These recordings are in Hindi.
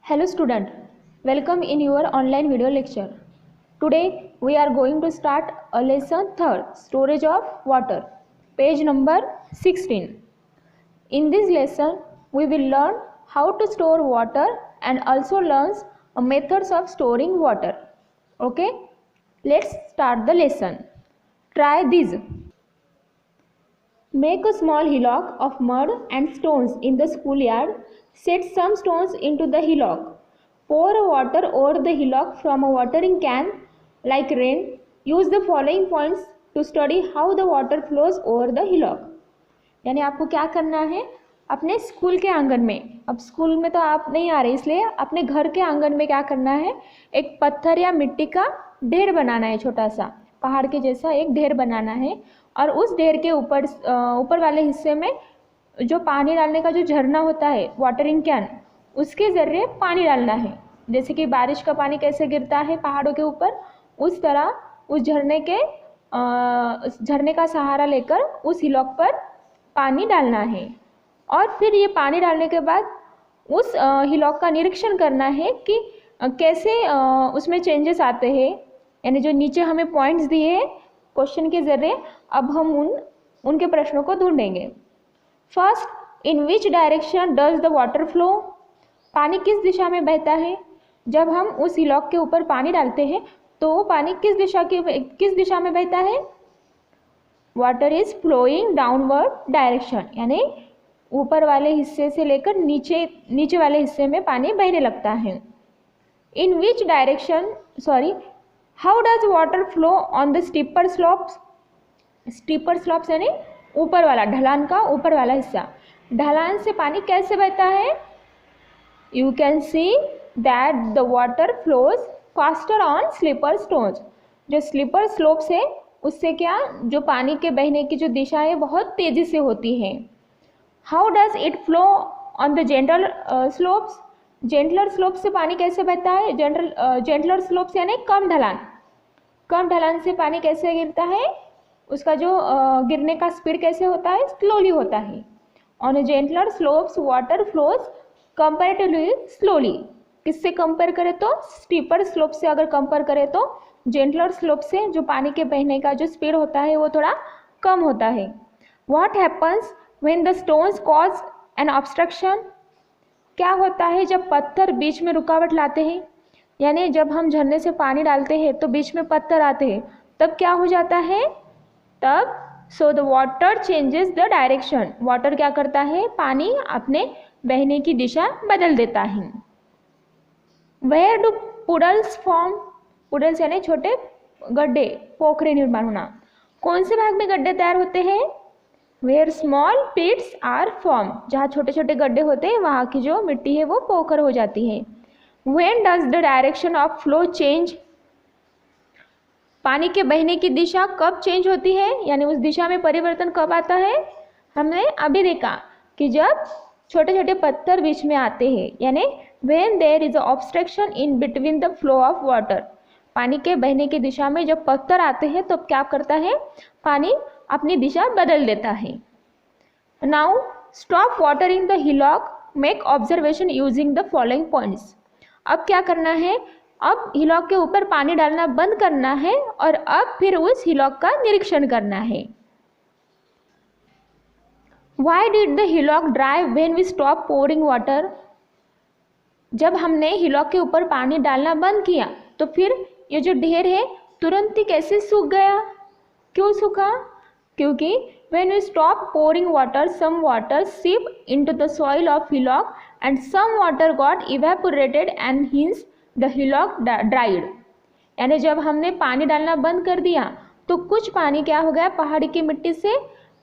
Hello student, welcome in your online video lecture. Today we are going to start a lesson 3rd, storage of water, page number 16. In this lesson we will learn how to store water and also learn methods of storing water. Okay, let's start the lesson. Try this. Make a small hillock of mud and stones in the schoolyard. Set some stones into the hillock. Pour water over the hillock from a watering can like rain. Use the following points to study how the water flows over the hillock. यानी आपको क्या करना है, अपने स्कूल के आंगन में, अब स्कूल में तो आप नहीं आ रहे इसलिए अपने घर के आंगन में क्या करना है, एक पत्थर या मिट्टी का ढेर बनाना है, छोटा सा पहाड़ के जैसा एक ढेर बनाना है और उस ढेर के ऊपर वाले हिस्से में जो पानी डालने का जो झरना होता है, वाटरिंग कैन, उसके ज़रिए पानी डालना है। जैसे कि बारिश का पानी कैसे गिरता है पहाड़ों के ऊपर, उस तरह उस झरने का सहारा लेकर उस हिलॉक पर पानी डालना है। और फिर ये पानी डालने के बाद उस हिलॉक का निरीक्षण करना है कि कैसे उसमें चेंजेस आते हैं, यानी जो नीचे हमें पॉइंट्स दिए हैं क्वेश्चन के ज़रिए अब हम उनके प्रश्नों को ढूंढेंगे। First, in which direction does the water flow, पानी किस दिशा में बहता है। जब हम उस हिलॉक के ऊपर पानी डालते हैं तो वो पानी किस दिशा में बहता है। Water is flowing downward direction, यानी ऊपर वाले हिस्से से लेकर नीचे वाले हिस्से में पानी बहने लगता है। In which direction how does water flow on the steeper slopes, steeper slopes यानी ऊपर वाला, ढलान का ऊपर वाला हिस्सा, ढलान से पानी कैसे बहता है। You can see that the water flows faster on sleeper stones, जो स्लीपर स्लोप्स है उससे क्या, जो पानी के बहने की जो दिशा है बहुत तेज़ी से होती है। How does it flow on the gentle slopes, gentler slope से पानी कैसे बहता है। जेंटलर स्लोप्स यानी कम ढलान से पानी कैसे गिरता है, उसका जो गिरने का स्पीड कैसे होता है, स्लोली होता है। On gentler slopes water flows comparatively slowly, किससे कंपेयर करें तो स्टीपर स्लोप से अगर कंपेयर करें तो जेंटलर स्लोप से जो पानी के बहने का जो स्पीड होता है वो थोड़ा कम होता है। What happens when the stones cause an obstruction, क्या होता है जब पत्थर बीच में रुकावट लाते हैं, यानी जब हम झरने से पानी डालते हैं तो बीच में पत्थर आते हैं तब क्या हो जाता है, तब so the water changes the direction, water क्या करता है, पानी अपने बहने की दिशा बदल देता है। Where do puddles form, puddles यानी छोटे गड्ढे, पोखरे निर्माण होना, कौन से भाग में गड्ढे तैयार होते हैं। Where small pits are formed, जहाँ छोटे छोटे गड्ढे होते हैं वहाँ की जो मिट्टी है वो पोखर हो जाती है। When does the direction of flow change, पानी के बहने की दिशा कब चेंज होती है, यानी उस दिशा में परिवर्तन कब आता है। हमने अभी देखा कि जब छोटे छोटे पत्थर बीच में आते हैं, यानी when there is a obstruction in between the flow of water, पानी के बहने की दिशा में जब पत्थर आते हैं तो क्या करता है, पानी अपनी दिशा बदल देता है। Now stop watering the hillock, make observation using the following points. अब क्या करना है, अब हिलॉक के ऊपर पानी डालना बंद करना है और अब फिर उस हिलॉक का निरीक्षण करना है। Why did the hillock dry when we stop pouring water? जब हमने हिलॉक के ऊपर पानी डालना बंद किया तो फिर ये जो ढेर है तुरंत ही कैसे सूख गया, क्यों सूखा, क्योंकि when we stop pouring water some water seeped into the soil of hillock and some water got evaporated and hence the hillock dried, यानी जब हमने पानी डालना बंद कर दिया तो कुछ पानी क्या हो गया, पहाड़ी की मिट्टी से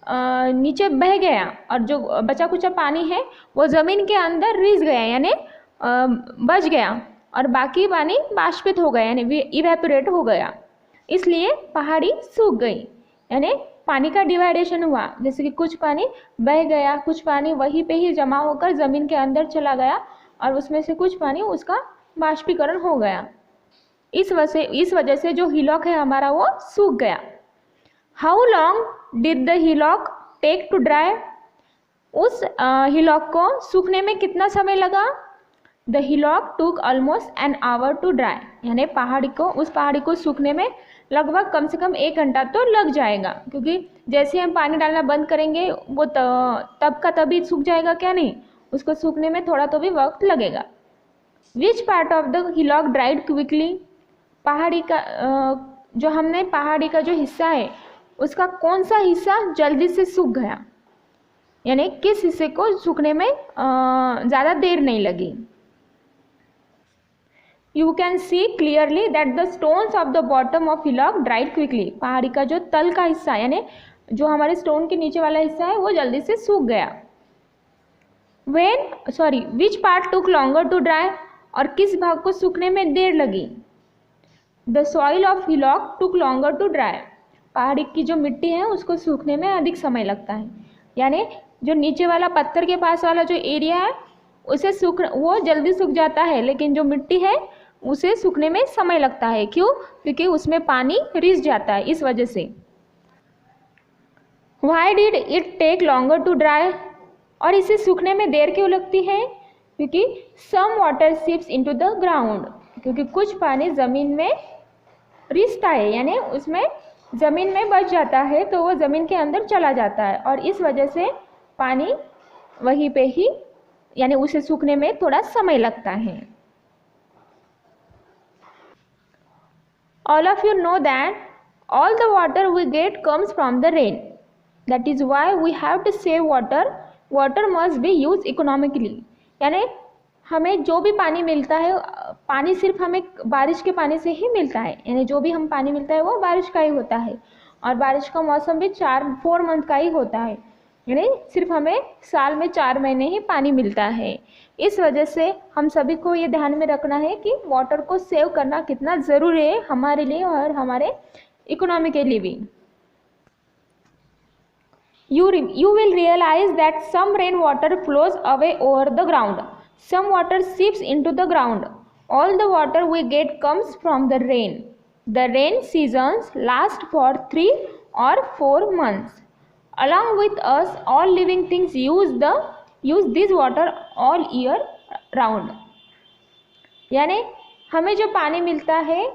नीचे बह गया और जो बचा कुचा पानी है वो ज़मीन के अंदर रिस गया, यानी बच गया और बाकी पानी बाष्पित हो गया, यानी इवेपोरेट हो गया, इसलिए पहाड़ी सूख गई, यानी पानी का डिवाइडेशन हुआ। जैसे कि कुछ पानी बह गया, कुछ पानी वहीं पे ही जमा होकर ज़मीन के अंदर चला गया और उसमें से कुछ पानी उसका बाष्पीकरण हो गया, इस वजह से जो हिलॉक है हमारा वो सूख गया। How long did the hillock take to dry, उस हिलॉक को सूखने में कितना समय लगा। The hillock took almost an hour to dry, यानी उस पहाड़ी को सूखने में लगभग कम से कम 1 घंटा तो लग जाएगा, क्योंकि जैसे हम पानी डालना बंद करेंगे वो तब का तभी सूख जाएगा क्या, नहीं, उसको सूखने में थोड़ा तो भी वक्त लगेगा। Which part of the hillock dried quickly, पहाड़ी का जो हमने पहाड़ी का जो हिस्सा है उसका कौन सा हिस्सा जल्दी से सूख गया, यानी किस हिस्से को सूखने में ज़्यादा देर नहीं लगी। You can see clearly that the stones of the bottom of hillock dried quickly, पहाड़ी का जो तल का हिस्सा यानी जो हमारे स्टोन के नीचे वाला हिस्सा है वो जल्दी से सूख गया। Which part took longer to dry, और किस भाग को सूखने में देर लगी। The soil of hillock took longer to dry, पहाड़ी की जो मिट्टी है उसको सूखने में अधिक समय लगता है, यानी जो नीचे वाला पत्थर के पास वाला जो एरिया है उसे वो जल्दी सूख जाता है, लेकिन जो मिट्टी है उसे सूखने में समय लगता है। क्यों? क्योंकि उसमें पानी रिस जाता है, इस वजह से। Why did it take longer to dry, और इसे सूखने में देर क्यों लगती है? क्योंकि some water seeps into the ground, क्योंकि कुछ पानी ज़मीन में रिसता है, यानी उसमें ज़मीन में बच जाता है तो वो ज़मीन के अंदर चला जाता है, और इस वजह से पानी वहीं पे ही, यानी उसे सूखने में थोड़ा समय लगता है। All of you know that all the water we get comes from the rain. That is why we have to save water. Water must be used economically. यानी हमें जो भी पानी मिलता है, पानी सिर्फ हमें बारिश के पानी से ही मिलता है, यानी जो भी हम पानी मिलता है वो बारिश का ही होता है, और बारिश का मौसम भी 4 मंथ का ही होता है, यानी सिर्फ हमें साल में 4 महीने ही पानी मिलता है। इस वजह से हम सभी को ये ध्यान में रखना है कि वाटर को सेव करना कितना ज़रूरी है हमारे लिए और हमारे इकोनॉमी के लिए भी। You will realize that some rain water flows away over the ground. Some water seeps into the ground. All the water we get comes from the rain. The rain seasons last for 3 or 4 months. Along with us, all living things use this water all year round. यानी हमें जो पानी मिलता है,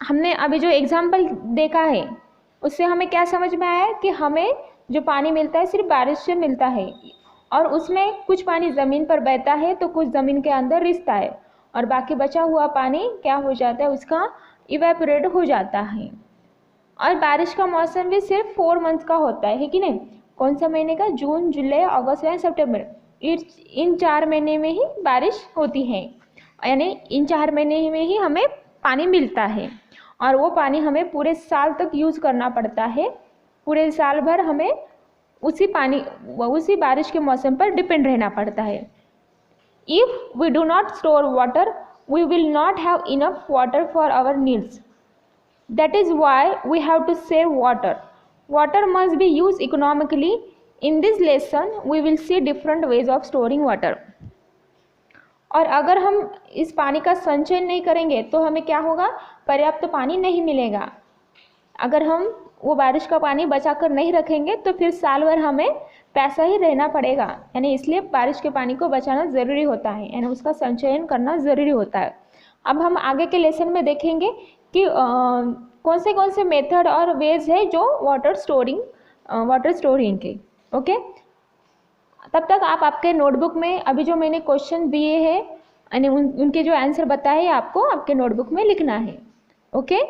हमने अभी जो एग्जाम्पल देखा है उससे हमें क्या समझ में आया कि हमें जो पानी मिलता है सिर्फ बारिश से मिलता है, और उसमें कुछ पानी ज़मीन पर बहता है तो कुछ ज़मीन के अंदर रिसता है, और बाकी बचा हुआ पानी क्या हो जाता है, उसका इवेपोरेट हो जाता है। और बारिश का मौसम भी सिर्फ 4 मंथ का होता है कि नहीं? कौन सा महीने का? जून, जुलाई, अगस्त या सितंबर। इन 4 महीने में ही बारिश होती है, यानी इन 4 महीने में ही हमें पानी मिलता है, और वो पानी हमें पूरे साल तक यूज़ करना पड़ता है। पूरे साल भर हमें उसी बारिश के मौसम पर डिपेंड रहना पड़ता है। If we do not store water, we will not have enough water for our needs. That is why we have to save water. Water must be used economically. In this lesson, we will see different ways of storing water. और अगर हम इस पानी का संचयन नहीं करेंगे तो हमें क्या होगा? पर्याप्त पानी नहीं मिलेगा। अगर हम वो बारिश का पानी बचा कर नहीं रखेंगे तो फिर साल भर हमें पैसा ही रहना पड़ेगा, यानी इसलिए बारिश के पानी को बचाना ज़रूरी होता है, यानी उसका संचयन करना ज़रूरी होता है। अब हम आगे के लेसन में देखेंगे कि कौन से मेथड और वेज है जो वाटर स्टोरिंग के। ओके, तब तक आप आपके नोटबुक में अभी जो मैंने क्वेश्चन दिए हैं यानी उनके जो आंसर बताए आपको आपके नोटबुक में लिखना है। ओके।